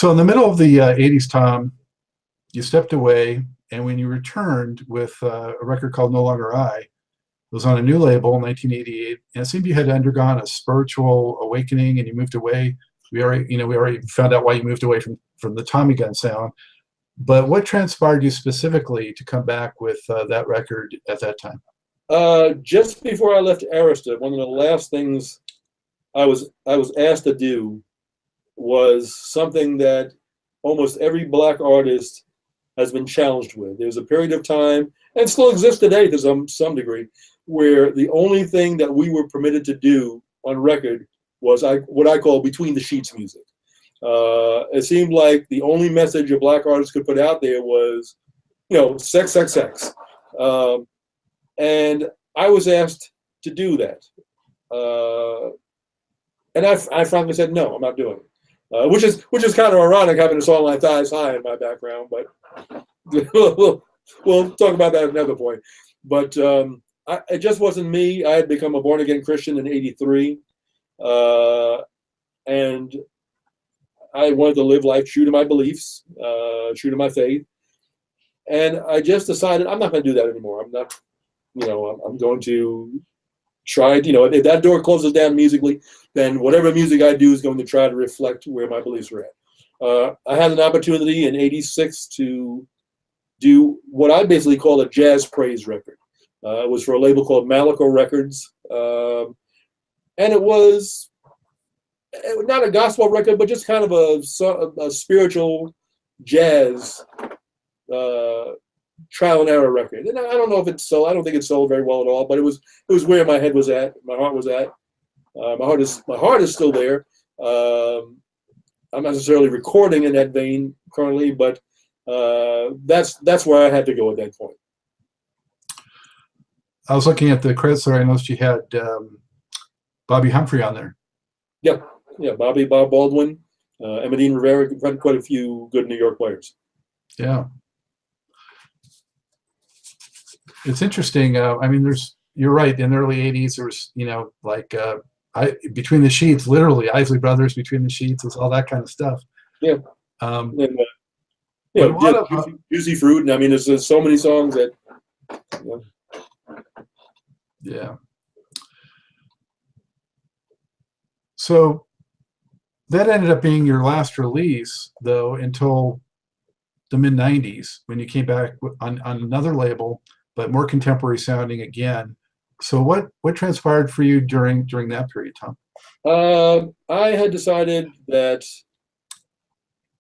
So in the middle of the 80s, Tom, you stepped away, and when you returned with a record called No Longer I, it was on a new label in 1988, and it seemed you had undergone a spiritual awakening, and you moved away. We already found out why you moved away from the Tommy gun sound. But what transpired you specifically to come back with that record at that time? Just before I left Arista, one of the last things I was asked to do was something that almost every black artist has been challenged with. There's a period of time, and still exists today to some degree, where the only thing that we were permitted to do on record was what I call between the sheets music. It seemed like the only message a black artist could put out there was, sex, sex, sex. And I was asked to do that. And I frankly said, no, I'm not doing it. Which is kind of ironic, having a song like Thighs High in my background, but we'll talk about that at another point. But it just wasn't me. I had become a born-again Christian in '83, and I wanted to live life true to my beliefs, true to my faith. And I just decided I'm not going to do that anymore. I'm not, I'm going to try, if that door closes down musically, then whatever music I do is going to try to reflect where my beliefs are at. I had an opportunity in '86 to do what I basically call a jazz praise record. It was for a label called Malico Records. And it was not a gospel record, but just kind of a spiritual jazz trial and error record. And I don't know if it sold. I don't think it sold very well at all. But it was where my head was at. My heart was at. My heart is still there. I'm not necessarily recording in that vein currently, but that's where I had to go at that point. I was looking at the credits there. I noticed you had Bobbi Humphrey on there. Yeah, Bobby, Bob Baldwin, Emadine Rivera, quite a few good New York players. Yeah. It's interesting. I mean, you're right. In the early '80s, there was, Between the Sheets, literally, Isley Brothers, Between the Sheets, was all that kind of stuff. Yeah. Juicy Fruit, and I mean, there's so many songs that. Yeah. So that ended up being your last release, though, until the mid '90s when you came back on another label, but more contemporary sounding again. So what transpired for you during that period, Tom? I had decided that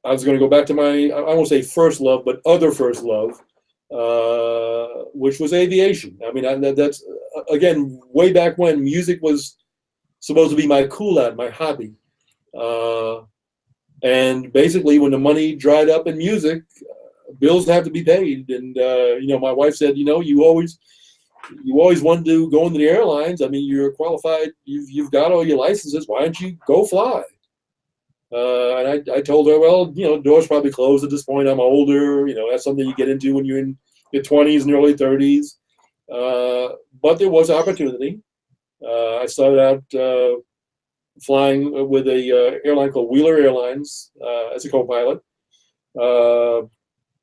I was going to go back to my, I won't say first love, but other first love, which was aviation. I mean, that's, again, way back when music was supposed to be my cool out, my hobby. And basically when the money dried up in music, bills have to be paid. And, my wife said, you always wanted to go into the airlines. I mean, you're qualified. You've got all your licenses. Why don't you go fly? And I told her, well, doors probably closed at this point. I'm older. That's something you get into when you're in your 20s and early 30s. But there was opportunity. I started out flying with a airline called Wheeler Airlines as a co-pilot.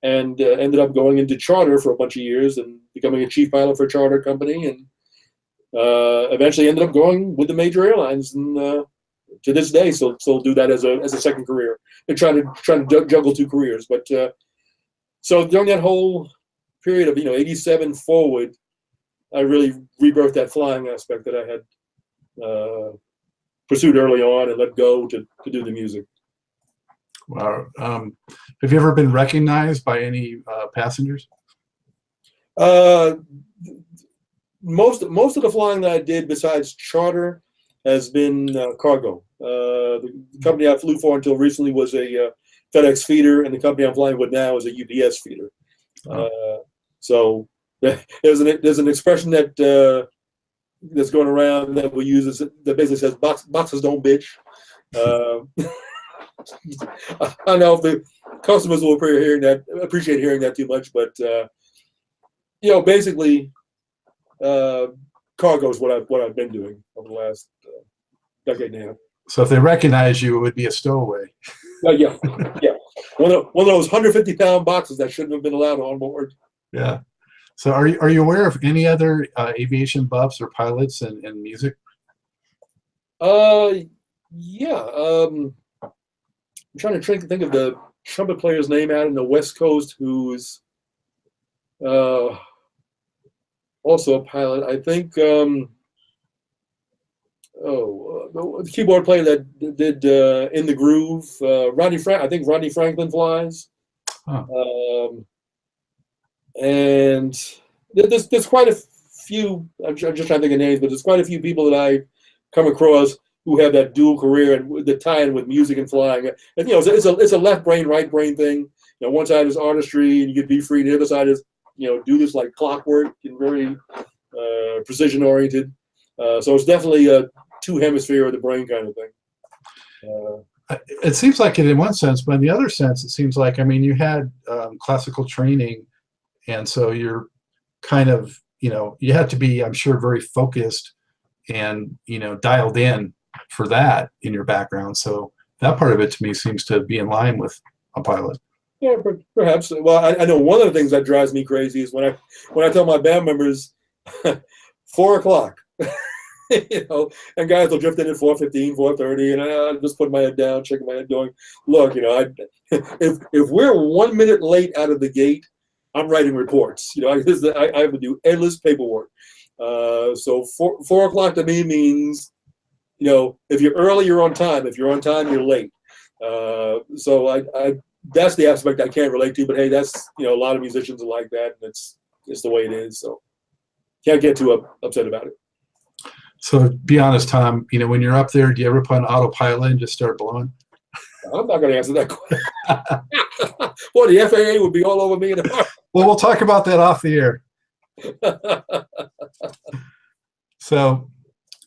And ended up going into charter for a bunch of years and becoming a chief pilot for a charter company, and eventually ended up going with the major airlines, and to this day still do that as a second career, and trying to juggle two careers. But so during that whole period of '87 forward, I really rebirthed that flying aspect that I had pursued early on and let go to do the music. Wow. Have you ever been recognized by any passengers? Most of the flying that I did besides charter has been cargo. The company I flew for until recently was a FedEx feeder, and the company I'm flying with now is a UPS feeder. Oh. So there's an expression that that's going around that we use that basically says boxes don't bitch. I don't know if the customers will appreciate hearing that too much, but basically, cargo is what I've been doing over the last decade and a half. So if they recognize you, it would be a stowaway. Yeah, yeah. One of those 150-pound boxes that shouldn't have been allowed on board. Yeah. So are you aware of any other aviation buffs or pilots in music? Yeah. I'm trying to think of the trumpet player's name out in the West Coast who's also a pilot. I think the keyboard player that did In the Groove, I think Rodney Franklin flies. Huh. And there's quite a few. I'm just trying to think of names, but there's quite a few people that I come across who have that dual career and the tie-in with music and flying. And it's a left brain, right brain thing. One side is artistry and you get be free. The other side is do this like clockwork and very precision oriented. So it's definitely a two hemisphere of the brain kind of thing. It seems like it in one sense, but in the other sense, it seems like, I mean, you had classical training, and so you're kind of, you had to be, I'm sure, very focused and, dialed in for that in your background. So that part of it to me seems to be in line with a pilot. Yeah, perhaps. Well, I know one of the things that drives me crazy is when I tell my band members 4 o'clock. And guys will drift in at 4:15, 4:30, and I just put my head down, checking my head, going, look, if we're 1 minute late out of the gate, I'm writing reports. I have to do endless paperwork. So 4 o'clock to me means, if you're early, you're on time. If you're on time, you're late. So I that's the aspect I can't relate to. But hey, that's a lot of musicians are like that, and it's the way it is. So can't get too upset about it. So be honest, Tom, when you're up there, do you ever put on autopilot and just start blowing? I'm not going to answer that question. Boy, the FAA would be all over me in a heartbeat. Well, we'll talk about that off the air. So,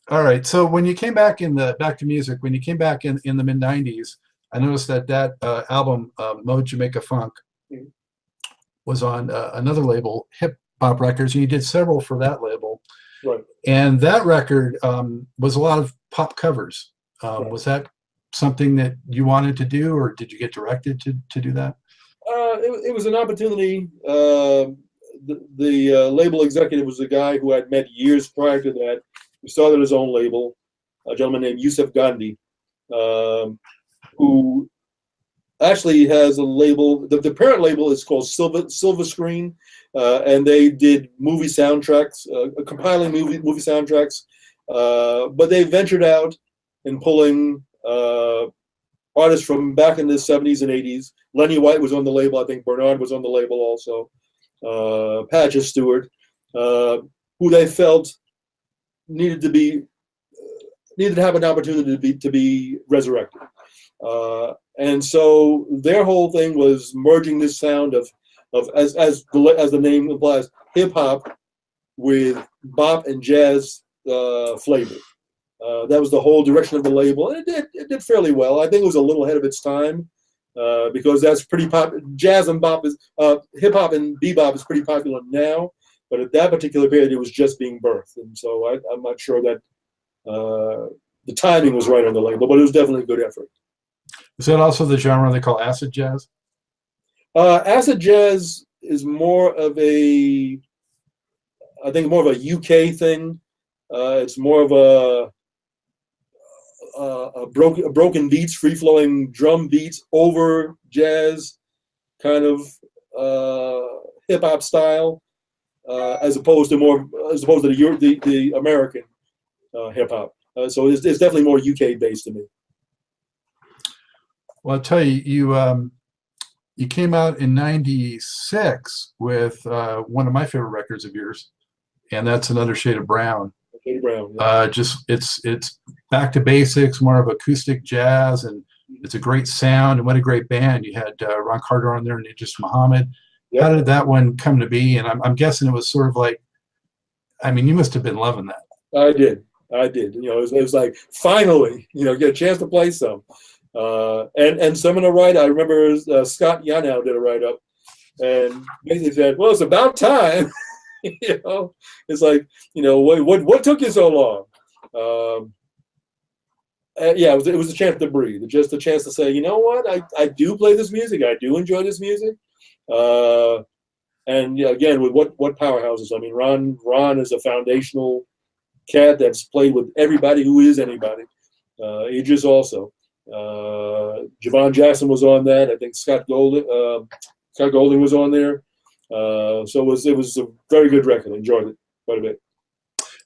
all right. So when you came back back to music, when you came back in the mid 90s, I noticed that album, Mode Jamaica Funk, was on another label, Hip Hop Records, and you did several for that label. Right. And that record was a lot of pop covers. Right. Was that something that you wanted to do, or did you get directed to do that? It was an opportunity. The label executive was a guy who I'd met years prior to that. He started his own label, a gentleman named Yusuf Gandhi, who actually has a label. The parent label is called Silver Screen, and they did movie soundtracks, compiling movie soundtracks. But they ventured out in pulling artists from back in the 70s and 80s. Lenny White was on the label. I think Bernard was on the label also. Patches Stewart, who they felt needed to have an opportunity to be resurrected. And so their whole thing was merging this sound of as the name implies, hip hop with bop and jazz flavor. That was the whole direction of the label, and it did fairly well. I think it was a little ahead of its time because that's pretty popular. Jazz and bop is hip hop and bebop is pretty popular now, but at that particular period, it was just being birthed, and so I'm not sure that the timing was right on the label, but it was definitely a good effort. Is that also the genre they call acid jazz? Acid jazz is more of a UK thing. It's more of a broken beats, free flowing drum beats over jazz kind of hip hop style, as opposed to the American hip hop. So it's definitely more UK based to me. Well, I'll tell you, you came out in '96 with one of my favorite records of yours, and that's Another Shade of Brown. Shade of Brown. Yeah. It's back to basics, more of acoustic jazz, and it's a great sound. And what a great band! You had Ron Carter on there and Idris Muhammad. Yep. How did that one come to be? And I'm guessing it was sort of like, I mean, you must have been loving that. I did. It was like finally, get a chance to play some. And some of the write, I remember Scott Yanow did a write up, and basically said, "Well, it's about time." It's like, what took you so long? Yeah, it was a chance to breathe, just a chance to say, you know what, I do play this music, I do enjoy this music, and yeah, again, with what powerhouses. I mean, Ron is a foundational cat that's played with everybody who is anybody. Idris also. Javon Jackson was on that. I think Scott Golding was on there. So it was a very good record. I enjoyed it quite a bit.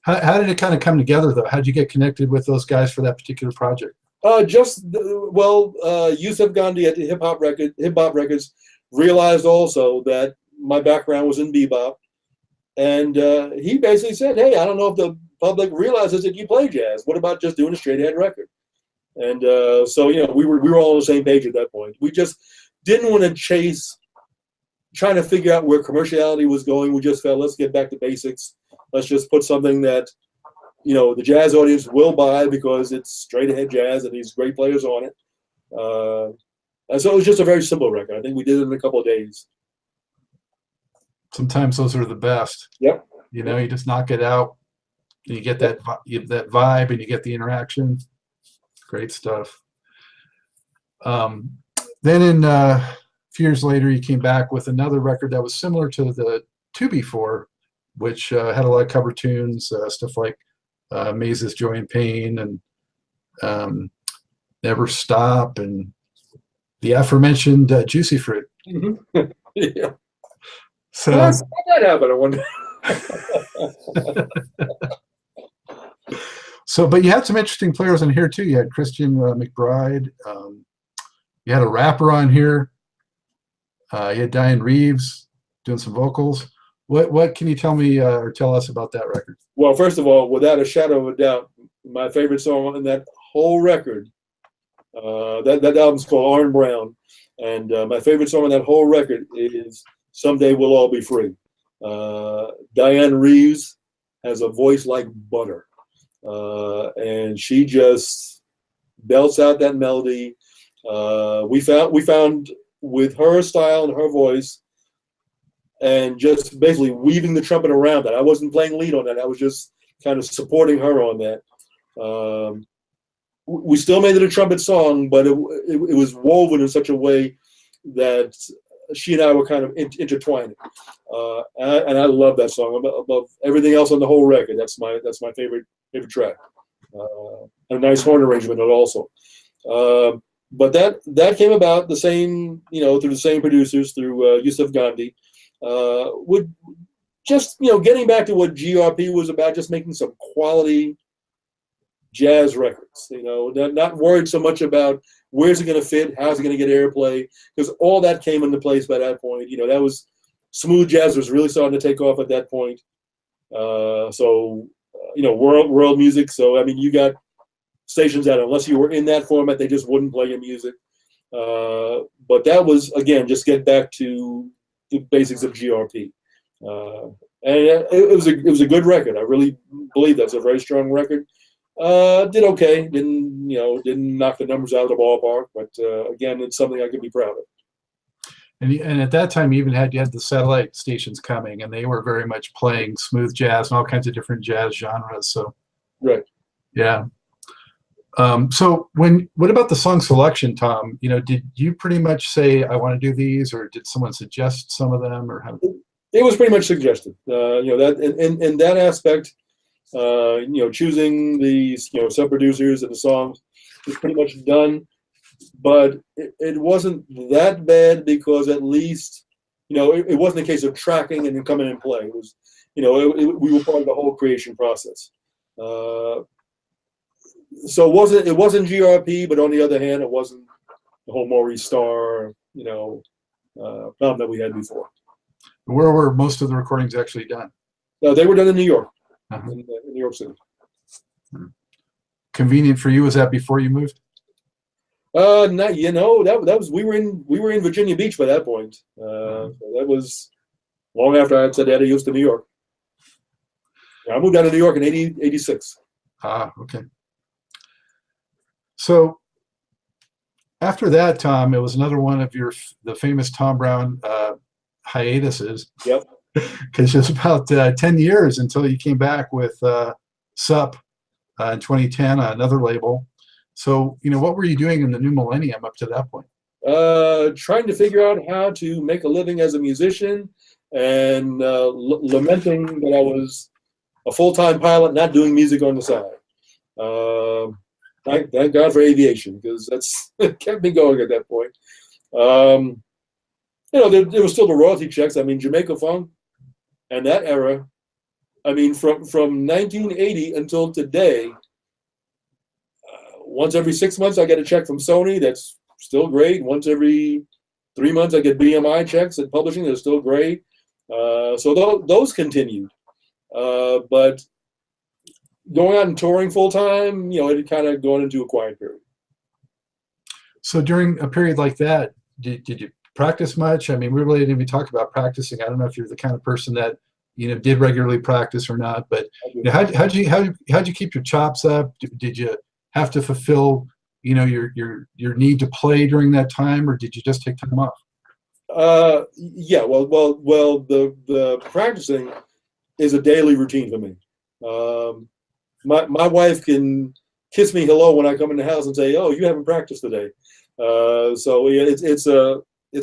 How did it kind of come together, though? How did you get connected with those guys for that particular project? Yusuf Gandhi at the Hip Hop Records realized also that my background was in bebop, and he basically said, "Hey, I don't know if the public realizes that you play jazz. What about just doing a straight ahead record?" And so we were all on the same page at that point. We just didn't want to chase, trying to figure out where commerciality was going. We just felt, let's get back to basics. Let's just put something that, the jazz audience will buy because it's straight ahead jazz and these great players on it. And so it was just a very simple record. I think we did it in a couple of days. Sometimes those are the best. Yep. You just knock it out. And you get that vibe and you get the interaction. Great stuff. Then a few years later, you came back with another record that was similar to the two before, which had a lot of cover tunes, stuff like Mazes, Joy and Pain, and Never Stop, and the aforementioned Juicy Fruit. Mm-hmm. Yeah. So how'd that happen? I wonder. But you had some interesting players on here too. You had Christian McBride. You had a rapper on here. You had Diane Reeves doing some vocals. What can you tell me or tell us about that record? Well, first of all, without a shadow of a doubt, my favorite song on that whole record, that album's called Iron Brown, and my favorite song on that whole record is Someday We'll All Be Free. Diane Reeves has a voice like butter, and she just belts out that melody. We found with her style and her voice, and just basically weaving the trumpet around that. I wasn't playing lead on that. I was just kind of supporting her on that. We still made it a trumpet song, but it was woven in such a way that she and I were kind of intertwining. And I love that song above everything else on the whole record. That's my favorite track. A nice horn arrangement also. But that came about the same, through the same producers, through Yusuf Gandhi. Would just getting back to what GRP was about, just making some quality jazz records. Not worried so much about where's it going to fit, how's it going to get airplay, because all that came into place by that point. That was smooth jazz was really starting to take off at that point. World music. So I mean, you got stations that unless you were in that format, they just wouldn't play your music. But that was, again, just get back to the basics of GRP. And it was a good record. I really believe that's a very strong record. Did okay. Didn't knock the numbers out of the ballpark, but again, it's something I could be proud of. And at that time, you had the satellite stations coming, and they were very much playing smooth jazz and all kinds of different jazz genres. So, right, yeah. So what about the song selection, Tom? Did you pretty much say, I want to do these, or did someone suggest some of them, or how? It was pretty much suggested. That in that aspect, choosing the sub-producers and the songs was pretty much done. But it wasn't that bad because at least, it wasn't a case of tracking and then coming and play. It was, we were part of the whole creation process. So it wasn't GRP, but on the other hand, it wasn't the whole Maurice Starr, problem that we had before. Where were most of the recordings actually done? They were done in New York, uh-huh. in New York City. Convenient for you. Was that before you moved? That was we were in Virginia Beach by that point. So that was long after I had said adios to New York. I moved down to New York in 86. Okay. So after that, Tom, it was another one of the famous Tom Browne hiatuses. Yep. Because it was about 10 years until you came back with SUP in 2010 on another label. So, what were you doing in the new millennium up to that point? Trying to figure out how to make a living as a musician, and lamenting that I was a full-time pilot, not doing music on the side. Thank God for aviation, because that's kept me going at that point. There was still the royalty checks. I mean, Jamaica Funk and that era. I mean, from 1980 until today, once every 6 months I get a check from Sony. That's still great. Once every 3 months I get BMI checks at publishing. They're still great. So those continued. But going out and touring full time, it had kind of gone into a quiet period. So during a period like that, did you practice much? I mean, we really didn't even talk about practicing. I don't know if you're the kind of person that did regularly practice or not. But how'd you keep your chops up? Did you have to fulfill your need to play during that time, or did you just take time off? Yeah. Well. The practicing is a daily routine for me. My wife can kiss me hello when I come in the house and say, "Oh, you haven't practiced today." So yeah, it's a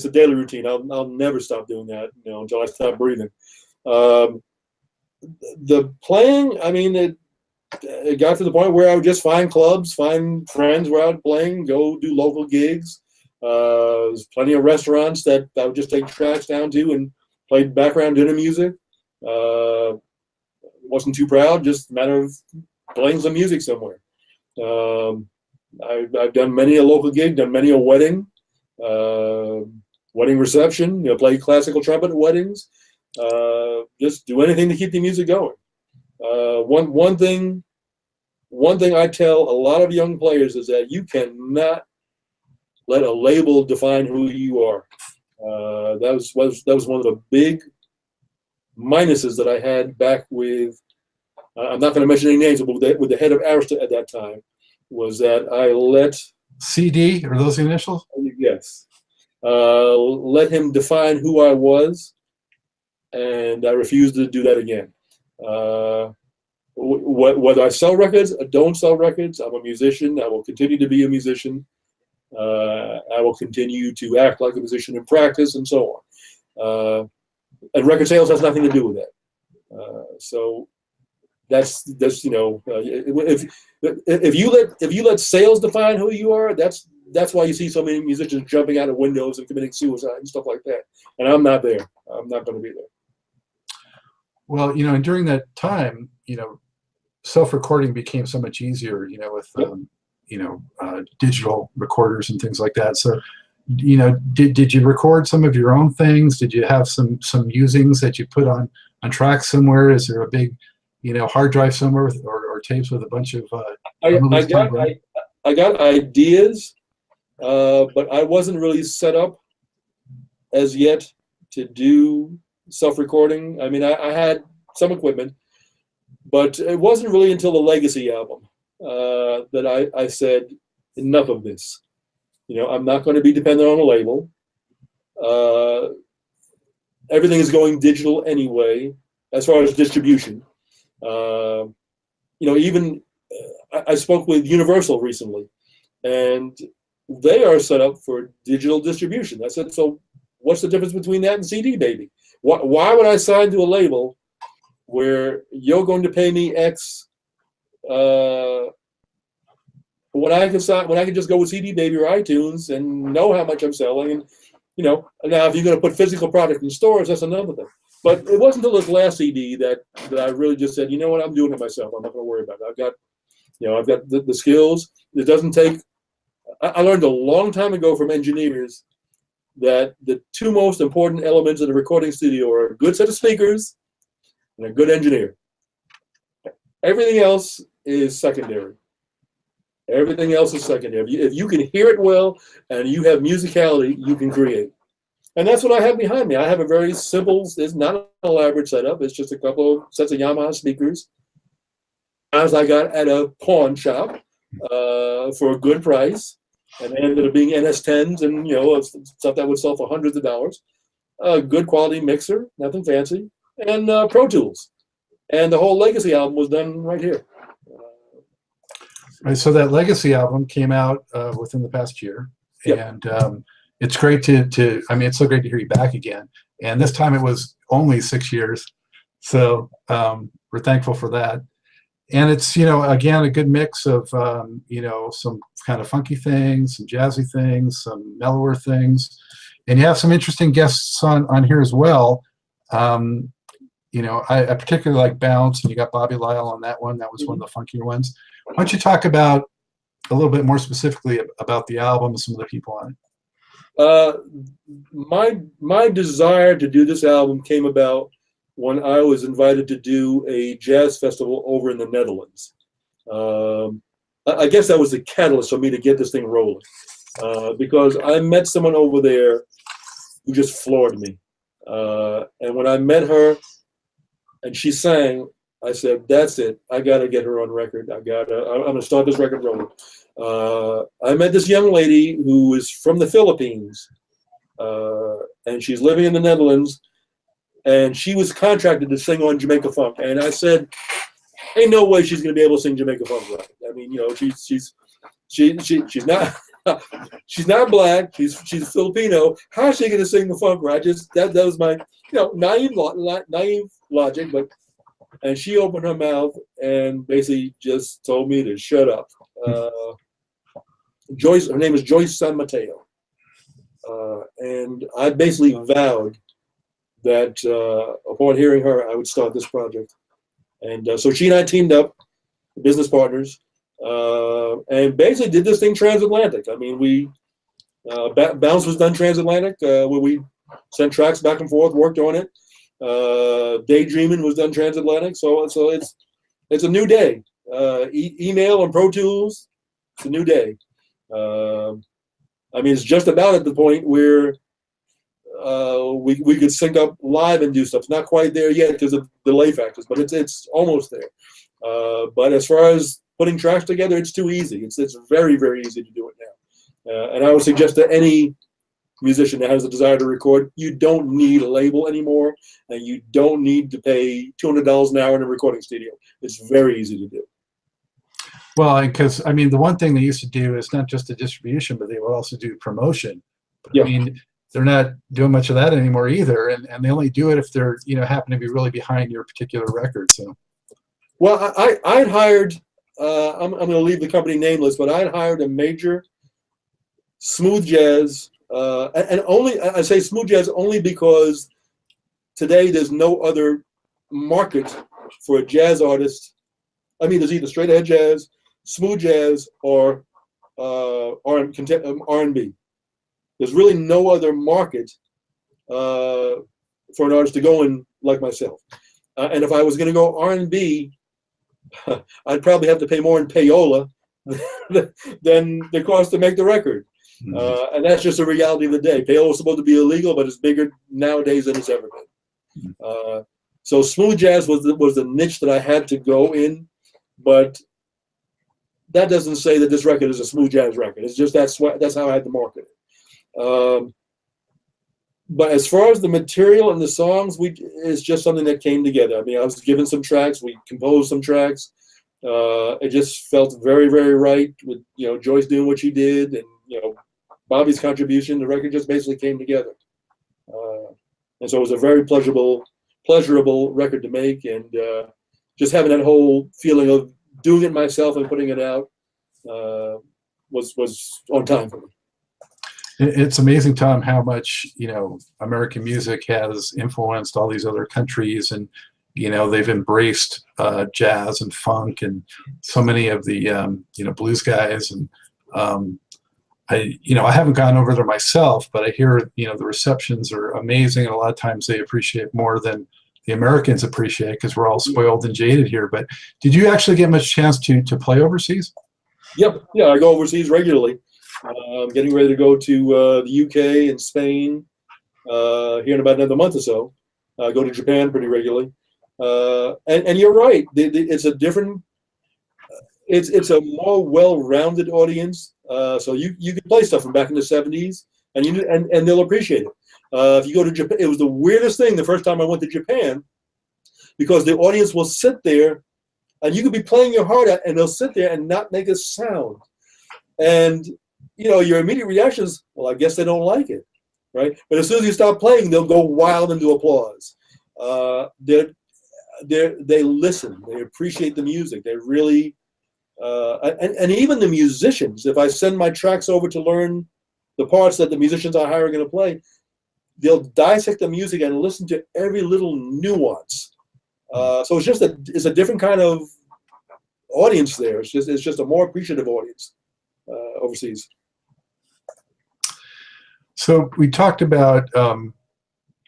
daily routine. I'll never stop doing that, until I stop breathing. The playing, I mean, it got to the point where I would just find clubs, find friends where I would playing, go do local gigs. There's plenty of restaurants that I would just take tracks down to and play background dinner music. Wasn't too proud, just a matter of playing some music somewhere. I've done many a local gig, done many a wedding reception, play classical trumpet at weddings. Just do anything to keep the music going. One thing I tell a lot of young players is that you cannot let a label define who you are. That was one of the big minuses that I had back with, I'm not going to mention any names, but with the head of Arista at that time, was that I let CD, or those initials? Yes. Let him define who I was, and I refused to do that again. Whether I sell records or don't sell records, I'm a musician. I will continue to be a musician. I will continue to act like a musician in practice, and so on. And record sales has nothing to do with that. So that's if you let sales define who you are, that's why you see so many musicians jumping out of windows and committing suicide and stuff like that. And I'm not there. I'm not going to be there. Well, and during that time, self-recording became so much easier, with digital recorders and things like that. So, did you record some of your own things? Did you have some musings that you put on tracks somewhere? Is there a big hard drive somewhere or tapes with a bunch of I got ideas, but I wasn't really set up as yet to do self-recording. I mean, I had some equipment, but it wasn't really until the Legacy album that I said, enough of this. I'm not going to be dependent on a label. Everything is going digital anyway, as far as distribution. Even I spoke with Universal recently, and they are set up for digital distribution. I said, so what's the difference between that and CD, baby? Why would I sign to a label where you're going to pay me X when I can just go with CD Baby or iTunes and know how much I'm selling? And now if you're going to put physical product in stores, that's another thing. But it wasn't until this last CD that I really just said, you know what, I'm doing it myself. I'm not going to worry about it. I've got the skills. It doesn't take. I learned a long time ago from engineers that the two most important elements in a recording studio are a good set of speakers and a good engineer. Everything else is secondary. Everything else is secondary. If you can hear it well and you have musicality, you can create. And that's what I have behind me. I have a very simple, it's not an elaborate setup. It's just a couple of sets of Yamaha speakers. As I got at a pawn shop for a good price. And they ended up being NS10s and, stuff that would sell for hundreds of dollars. A good quality mixer, nothing fancy, and Pro Tools. And the whole Legacy album was done right here. Right, so that Legacy album came out within the past year, Yep. and it's great to. I mean, it's so great to hear you back again. And this time it was only 6 years, so we're thankful for that. And it's, again, a good mix of some kind of funky things, some jazzy things, some mellower things, and you have some interesting guests on here as well. I particularly like Bounce, and you got Bobby Lyle on that one. That was one of the funkier ones. Why don't you talk about a little bit more specifically about the album and some of the people on it? My desire to do this album came about when I was invited to do a jazz festival over in the Netherlands. I guess that was the catalyst for me to get this thing rolling, because I met someone over there who just floored me. And when I met her and she sang, I said, that's it. I got to get her on record. I'm going to start this record rolling. I met this young lady who is from the Philippines, and she's living in the Netherlands, and she was contracted to sing on Jamaica Funk. And I said, ain't no way she's going to be able to sing Jamaica Funk right. I mean, she's not she's not black. She's Filipino. How is she going to sing the funk right? That was my naive logic, but. And she opened her mouth and basically just told me to shut up. Joyce, her name is Joyce San Mateo. And I basically vowed that upon hearing her, I would start this project. And so she and I teamed up, business partners, and basically did this thing transatlantic. I mean, Bounce was done transatlantic, where we sent tracks back and forth, worked on it. Daydreaming was done transatlantic, so it's a new day. Email and Pro Tools, it's a new day. I mean, it's just about at the point where we could sync up live and do stuff. It's not quite there yet because of delay factors, but it's almost there. But as far as putting tracks together, it's too easy. It's very, very easy to do it now. And I would suggest to any musician that has a desire to record, you don't need a label anymore, and you don't need to pay $200 an hour in a recording studio. It's very easy to do. Well, because I mean, the one thing they used to do is not just the distribution, but they would also do promotion. But, yeah. I mean, they're not doing much of that anymore either, and they only do it if they're happen to be really behind your particular record. So, well, I'd hired. I'm going to leave the company nameless, but I'd hired a major smooth jazz. And only I say smooth jazz only because today there's no other market for a jazz artist. I mean, there's either straight ahead jazz, smooth jazz, or R&B. There's really no other market for an artist to go in like myself. And if I was going to go R&B, I'd probably have to pay more in payola than the cost to make the record. And that's just a reality of the day. Payola is supposed to be illegal, but it's bigger nowadays than it's ever been. So smooth jazz was the niche that I had to go in, but that doesn't say that this record is a smooth jazz record. It's just that's how I had to market it. But as far as the material and the songs, it's just something that came together. I mean, I was given some tracks, we composed some tracks. It just felt very, very right with Joyce doing what she did, and Bobby's contribution. The record just basically came together, and so it was a very pleasurable record to make, and just having that whole feeling of doing it myself and putting it out was on time for me. It's amazing, Tom, how much American music has influenced all these other countries, and they've embraced jazz and funk, and so many of the blues guys. And I haven't gone over there myself, but I hear the receptions are amazing, and a lot of times they appreciate more than the Americans appreciate because we're all spoiled and jaded here. But did you actually get much chance to play overseas? Yep. Yeah, I go overseas regularly. I'm getting ready to go to the UK and Spain here in about another month or so. I go to Japan pretty regularly. And you're right. It's a different. It's a more well-rounded audience. So you can play stuff from back in the '70s, and they'll appreciate it. If you go to Japan, it was the weirdest thing the first time I went to Japan, because the audience will sit there And you could be playing your heart out, and they'll sit there and not make a sound. And your immediate reaction is, well, I guess they don't like it, right? But as soon as you stop playing, they'll go wild into applause. They listen. They appreciate the music. They really, and even the musicians. If I send my tracks over to learn the parts that the musicians I hire are going to play, they'll dissect the music and listen to every little nuance. So it's a different kind of audience there. It's just a more appreciative audience overseas. So we talked about,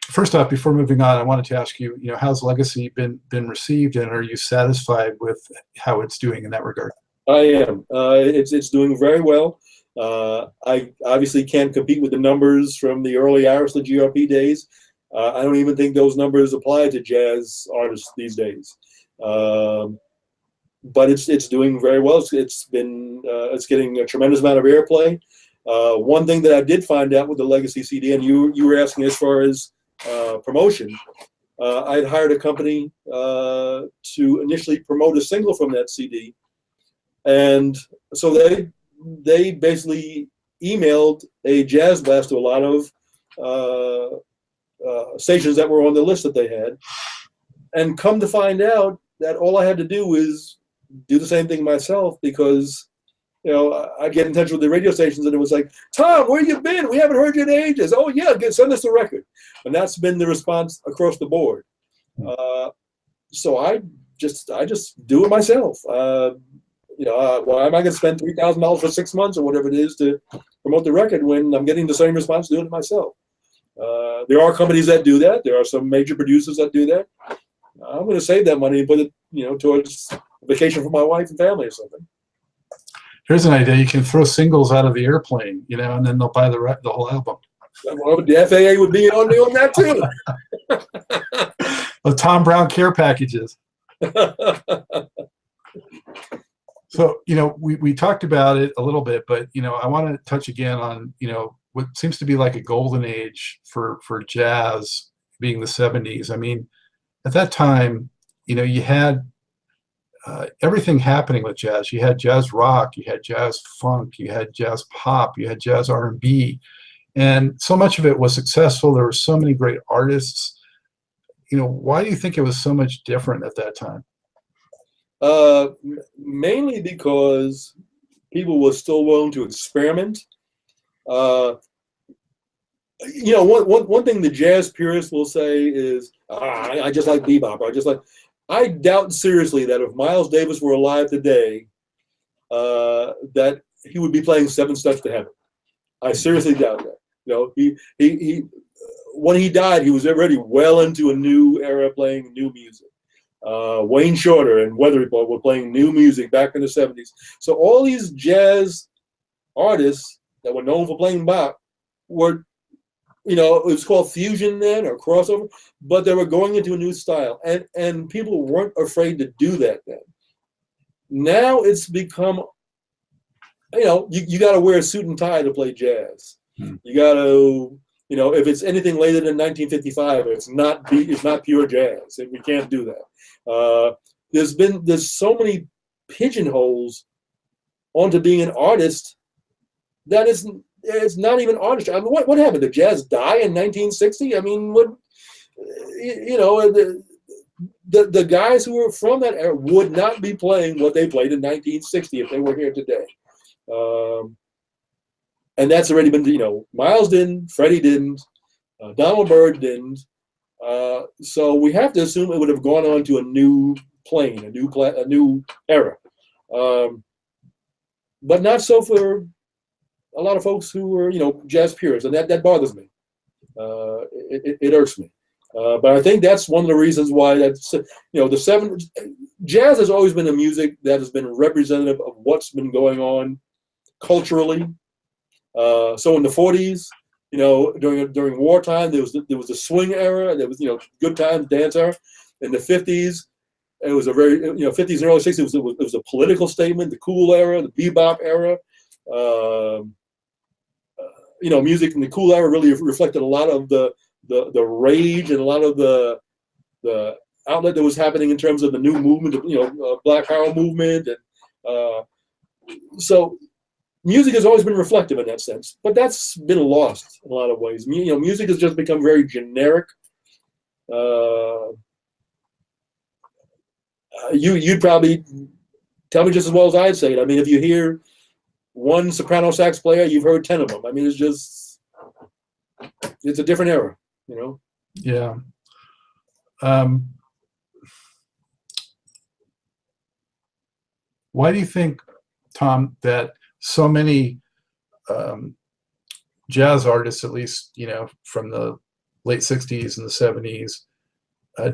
first off, before moving on, I wanted to ask you, how's Legacy been received, and are you satisfied with how it's doing in that regard? I am. It's doing very well. I obviously can't compete with the numbers from the early Irish GRP days. I don't even think those numbers apply to jazz artists these days. But it's doing very well. It's getting a tremendous amount of airplay. One thing that I did find out with the Legacy CD, and you were asking as far as promotion, I'd hired a company to initially promote a single from that CD, and so they basically emailed a jazz blast to a lot of stations that were on the list that they had, and come to find out that all I had to do was do the same thing myself, because I get in touch with the radio stations and it was like, Tom, where you been? We haven't heard you in ages. Oh yeah, send us the record. And that's been the response across the board. So I just do it myself. Why am I going to spend $3,000 for 6 months or whatever it is to promote the record when I'm getting the same response doing it myself? There are companies that do that. There are some major producers that do that. I'm going to save that money and put it, towards a vacation for my wife and family or something. Here's an idea: you can throw singles out of the airplane, and then they'll buy the whole album. Well, the FAA would be on that too. The Tom Browne care packages. So, we talked about it a little bit, but, I want to touch again on, what seems to be like a golden age for jazz, being the 70s. I mean, at that time, you had everything happening with jazz. You had jazz rock, you had jazz funk, you had jazz pop, you had jazz R&B, and so much of it was successful. There were so many great artists. Why do you think it was so much different at that time? Mainly because people were still willing to experiment. One thing the jazz purists will say is, I just like bebop. I doubt seriously that if Miles Davis were alive today, that he would be playing Seven Steps to Heaven. I seriously doubt that. He when he died, he was already well into a new era playing new music. Wayne Shorter and Weather Report were playing new music back in the 70s. So all these jazz artists that were known for playing bop were, it was called fusion then, or crossover, but they were going into a new style, and people weren't afraid to do that then. Now it's become, you got to wear a suit and tie to play jazz. You got to, if it's anything later than 1955, it's not pure jazz. We can't do that. There's so many pigeonholes onto being an artist that it's not even artistry. I mean, what happened? Did jazz die in 1960? I mean, the guys who were from that era would not be playing what they played in 1960 if they were here today. And that's already been, Miles didn't, Freddie didn't, Donald Byrd didn't. So we have to assume it would have gone on to a new plane, a new era. But not so for a lot of folks who were, jazz purists, and that bothers me. It irks me. But I think that's one of the reasons why jazz has always been a music that has been representative of what's been going on culturally. So in the 40s, during wartime, there was the swing era. There was, good times, dance era. In the 50s, it was a very, 50s and early 60s, it was a political statement. The cool era, the bebop era. Music in the cool era really reflected a lot of the rage and a lot of the outlet that was happening in terms of the new movement, Black Power movement, and so music has always been reflective in that sense. But that's been lost in a lot of ways. Music has just become very generic. You'd probably tell me just as well as I'd say it. I mean, if you hear one soprano sax player, you've heard 10 of them. I mean, it's a different era, Yeah. Why do you think, Tom, that so many jazz artists, at least, from the late 60s and the 70s,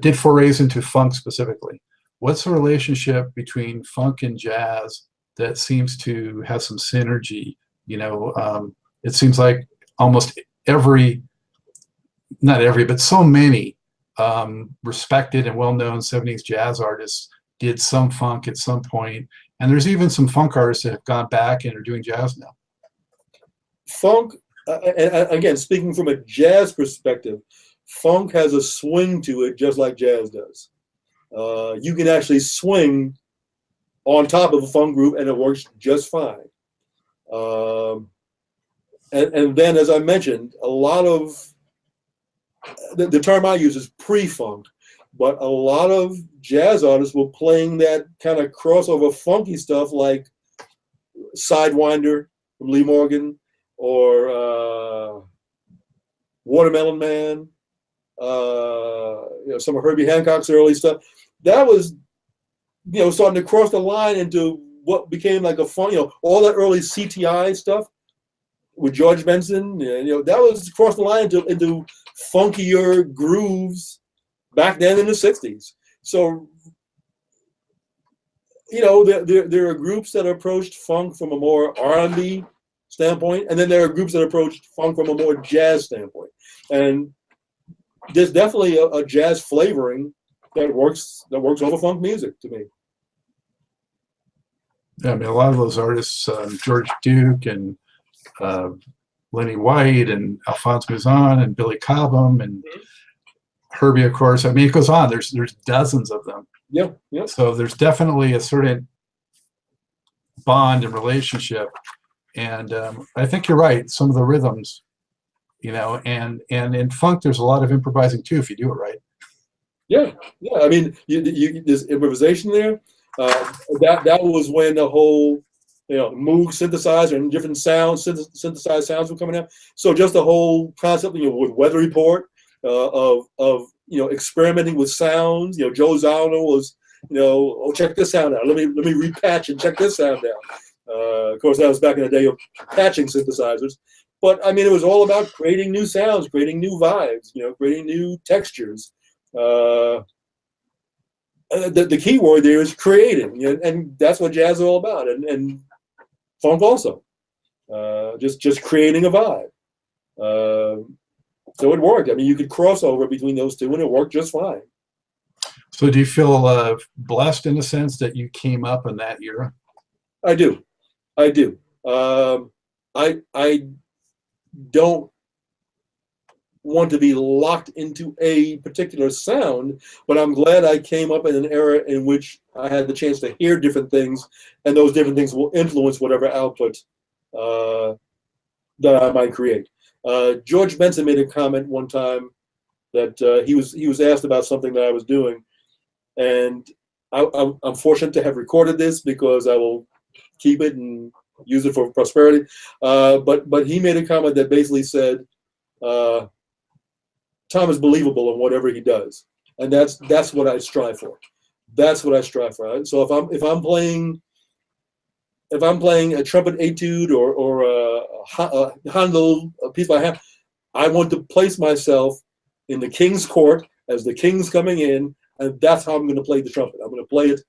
did forays into funk specifically? What's the relationship between funk and jazz that seems to have some synergy? It seems like almost not every, but so many respected and well-known 70s jazz artists did some funk at some point. And there's even some funk artists that have gone back and are doing jazz now. Funk, and again, speaking from a jazz perspective, funk has a swing to it just like jazz does. You can actually swing on top of a funk group and it works just fine. And then, as I mentioned, a lot of, the term I use is pre-funk, but a lot of jazz artists were playing that kind of crossover funky stuff like Sidewinder from Lee Morgan, or Watermelon Man, some of Herbie Hancock's early stuff. That was, starting to cross the line into what became like a fun, all that early CTI stuff with George Benson. That was crossed the line into funkier grooves back then in the 60s. So, there are groups that approached funk from a more R&B standpoint, and then there are groups that approached funk from a more jazz standpoint. And there's definitely a jazz flavoring that works over funk music to me. Yeah, I mean, a lot of those artists, George Duke and Lenny White and Alphonse Mouzon and Billy Cobham and Herbie, of course. I mean, it goes on. There's dozens of them. Yeah. So there's definitely a certain bond and relationship. And I think you're right. Some of the rhythms, and in funk, there's a lot of improvising too, if you do it right. Yeah. I mean, there's improvisation there. That was when the whole, Moog synthesizer and different sounds, synthesized sounds were coming out. So just the whole concept, with Weather Report, of experimenting with sounds. Joe Zawinul was, check this sound out. Let me repatch and check this sound out. Of course, that was back in the day of patching synthesizers. But I mean, it was all about creating new sounds, creating new vibes, creating new textures. The key word there is creating, and that's what jazz is all about, and funk also. Just creating a vibe. So it worked. I mean, you could cross over between those two, and it worked just fine. So do you feel blessed in the sense that you came up in that era? I do. I don't want to be locked into a particular sound, but I'm glad I came up in an era in which I had the chance to hear different things, and those different things will influence whatever output that I might create. George Benson made a comment one time that he was asked about something that I was doing, and I'm fortunate to have recorded this because I will keep it and use it for prosperity. But he made a comment that basically said, Tom is believable in whatever he does, and that's what I strive for. That's what I strive for. So if I'm playing a trumpet etude or a Handel piece by hand, I want to place myself in the king's court as the king's coming in, and that's how I'm going to play the trumpet. I'm going to play it,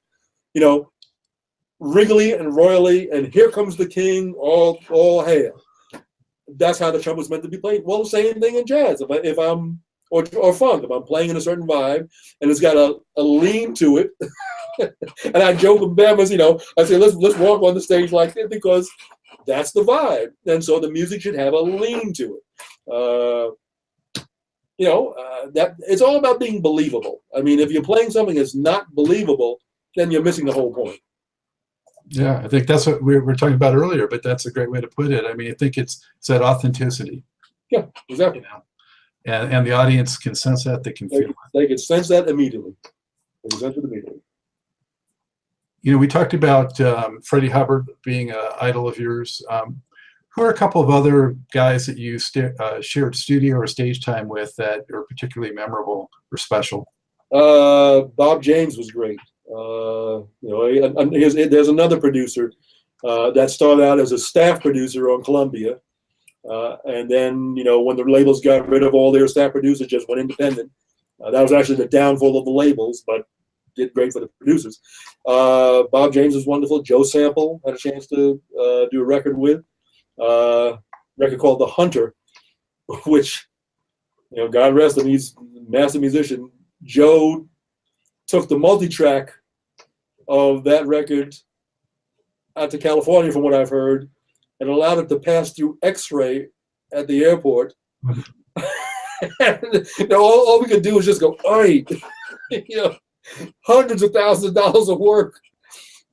regally and royally, and here comes the king, all hail. That's how the trumpet's meant to be played. Well, the same thing in jazz. If I'm or funk, if I'm playing in a certain vibe and it's got a lean to it, and I joke with them, I say let's walk on the stage like that because that's the vibe, and so the music should have a lean to it. that it's all about being believable. I mean, if you're playing something that's not believable, then you're missing the whole point. Yeah, I think that's what we were talking about earlier, but that's a great way to put it. I mean, I think it's that authenticity. Yeah, exactly. And the audience can sense that, they can feel it. They can sense that immediately. They can sense it immediately. We talked about Freddie Hubbard being an idol of yours. Who are a couple of other guys that you shared studio or stage time with that are particularly memorable or special? Bob James was great. There's another producer that started out as a staff producer on Columbia. And then, when the labels got rid of all their staff producers, just went independent. That was actually the downfall of the labels, but did great for the producers. Bob James was wonderful. Joe Sample had a chance to do a record with. Record called The Hunter, which, God rest him, he's a massive musician. Joe took the multi-track of that record out to California, from what I've heard, and allowed it to pass through X-ray at the airport. And, all we could do was just go, "Oi," hundreds of thousands of dollars of work,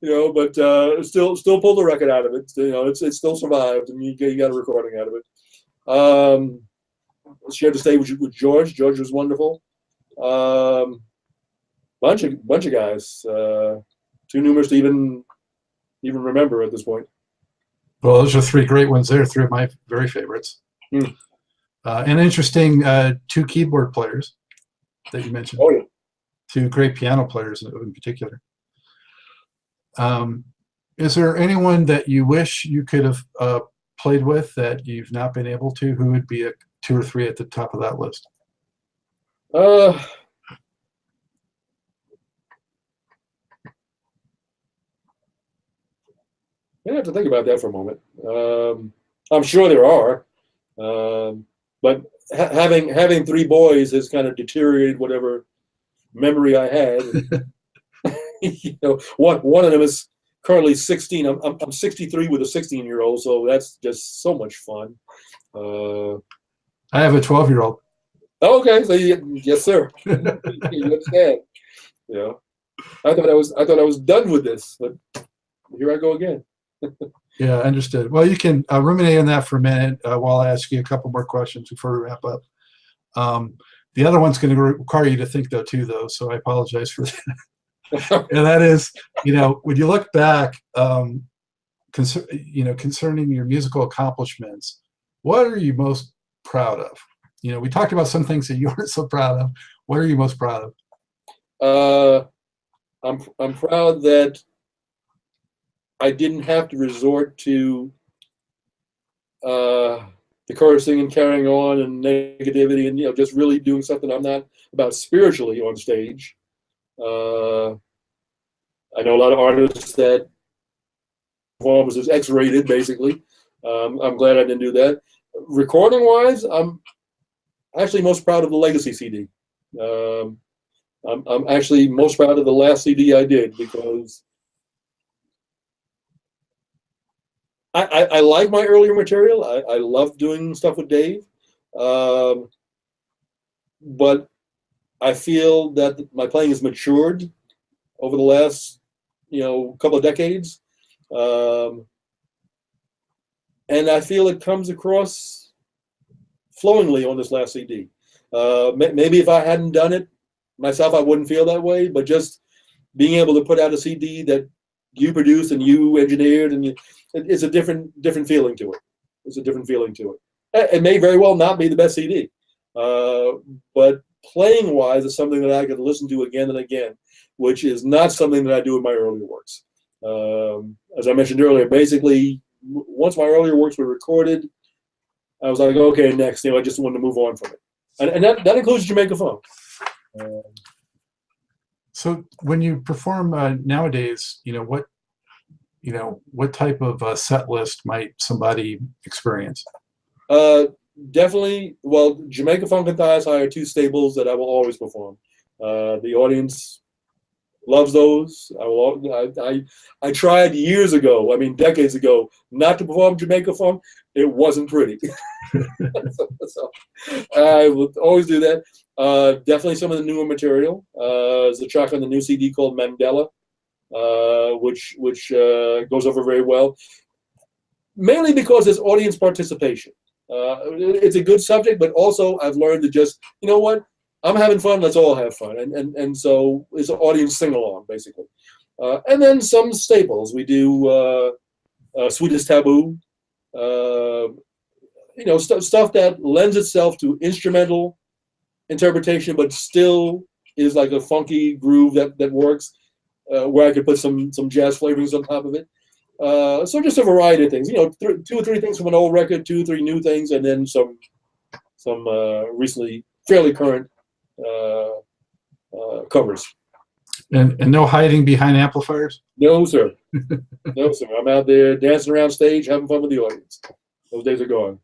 but still pulled the record out of it. It still survived, and you got a recording out of it. Shared the stage with George. George was wonderful. Bunch of guys, too numerous to even remember at this point. Well, those are three great ones there, three of my very favorites. And interesting, two keyboard players that you mentioned. Oh, yeah. Two great piano players in particular. Is there anyone that you wish you could have played with that you've not been able to? Who would be two or three at the top of that list? I have to think about that for a moment. I'm sure there are, but having three boys has kind of deteriorated whatever memory I had. One of them is currently 16. I'm 63 with a 16-year-old, so that's just so much fun. I have a 12-year-old. Okay, so yes, sir. You understand? I thought I was done with this, but here I go again. Yeah, understood. Well, you can ruminate on that for a minute while I ask you a couple more questions before we wrap up. The other one's going to require you to think, too, so I apologize for that. And that is, when you look back, concerning your musical accomplishments, what are you most proud of? We talked about some things that you aren't so proud of. What are you most proud of? I'm proud that I didn't have to resort to the cursing and carrying on and negativity and just really doing something I'm not about spiritually on stage. I know a lot of artists that performance is X-rated, basically. I'm glad I didn't do that. Recording-wise, I'm actually most proud of the Legacy CD. I'm actually most proud of the last CD I did, because I like my earlier material. I love doing stuff with Dave. But I feel that my playing has matured over the last, couple of decades. And I feel it comes across flowingly on this last CD. Maybe if I hadn't done it myself, I wouldn't feel that way, but just being able to put out a CD that you produced and you engineered, and it's a different feeling to it. It's a different feeling to it. It may very well not be the best CD, but playing wise is something that I could listen to again and again, which is not something that I do in my earlier works. As I mentioned earlier, basically, once my earlier works were recorded, I was like, okay, next. I just wanted to move on from it, and that includes Jamaica Funk. So when you perform nowadays, what type of set list might somebody experience? Definitely. Well, Jamaica Funk and Thighs High are two staples that I will always perform. The audience loves those. I tried years ago, I mean decades ago, not to perform Jamaica funk. It wasn't pretty. So I will always do that. Definitely some of the newer material. There's a track on the new CD called Mandela, which goes over very well. Mainly because there's audience participation. It's a good subject, but also I've learned to just, you know what, I'm having fun, let's all have fun. And so it's an audience sing-along, basically. And then some staples. We do Sweetest Taboo, you know, stuff that lends itself to instrumental interpretation, but still is like a funky groove that works, where I could put some jazz flavorings on top of it. So just a variety of things, you know, 2 or 3 things from an old record, 2 or 3 new things, and then some recently fairly current covers. And no hiding behind amplifiers? No, sir. No, sir. I'm out there dancing around stage, having fun with the audience. Those days are gone.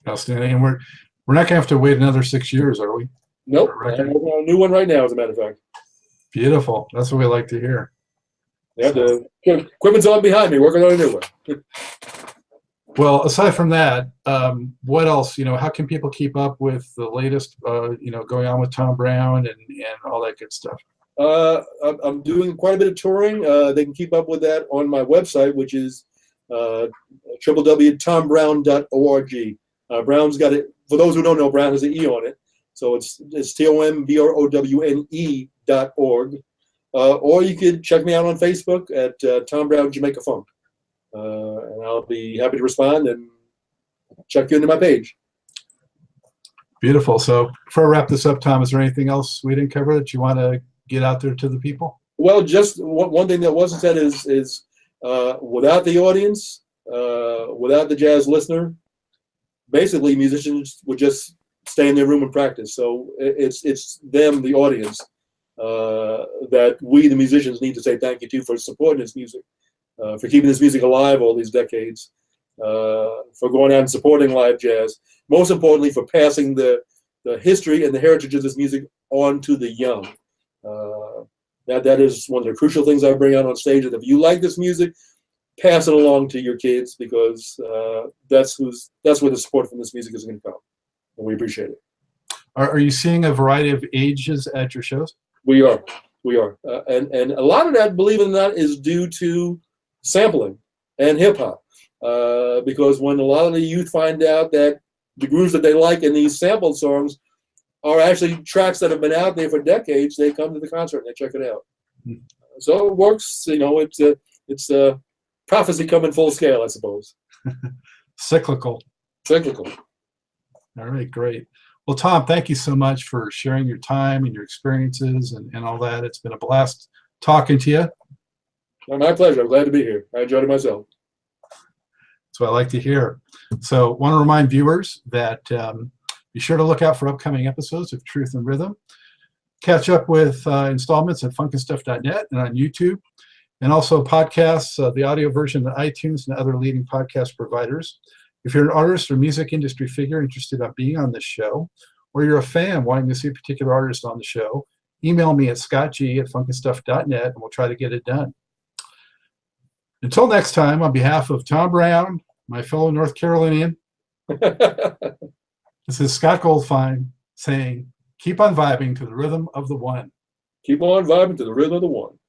Outstanding. And we're not gonna have to wait another 6 years, are we? Nope. I'm working on a new one right now, as a matter of fact. Beautiful. That's what we like to hear. Yeah, the equipment's on behind me, working on a new one. Well, aside from that, what else? You know, how can people keep up with the latest, you know, going on with Tom Browne and all that good stuff? I'm doing quite a bit of touring. They can keep up with that on my website, which is www.tombrowne.org. Brown's got it. For those who don't know, Browne has an E on it, so it's TOMBROWNE.org. Or you could check me out on Facebook at Tom Browne Jamaica Funk, and I'll be happy to respond and check you into my page. Beautiful. So before I wrap this up, Tom, is there anything else we didn't cover that you want to get out there to the people? Well, just one thing that wasn't said is without the audience, without the jazz listener, basically musicians would just stay in their room and practice. So it's them, the audience, that we, the musicians, need to say thank you to for supporting this music, for keeping this music alive all these decades, for going out and supporting live jazz. Most importantly, for passing the history and the heritage of this music on to the young. That is one of the crucial things I bring out on stage. That if you like this music, pass it along to your kids, because that's where the support from this music is going to come, and we appreciate it. Are you seeing a variety of ages at your shows? We are, and a lot of that, believe it or not, is due to sampling and hip hop, because when a lot of the youth find out that the grooves that they like in these sampled songs are actually tracks that have been out there for decades, they come to the concert and they check it out. Mm-hmm. So it works. You know, it's a prophecy coming full scale, I suppose. Cyclical. Cyclical. All right, great. Well, Tom, thank you so much for sharing your time and your experiences and all that. It's been a blast talking to you. My pleasure. I'm glad to be here. I enjoyed it myself. That's what I like to hear. So I want to remind viewers that be sure to look out for upcoming episodes of Truth and Rhythm. Catch up with installments at funkinstuff.net and on YouTube, and also podcasts, the audio version on iTunes and other leading podcast providers. If you're an artist or music industry figure interested in being on this show, or you're a fan wanting to see a particular artist on the show, email me at scottg@funkinstuff.net and we'll try to get it done. Until next time, on behalf of Tom Browne, my fellow North Carolinian, this is Scott Goldfine saying, keep on vibing to the rhythm of the one. Keep on vibing to the rhythm of the one.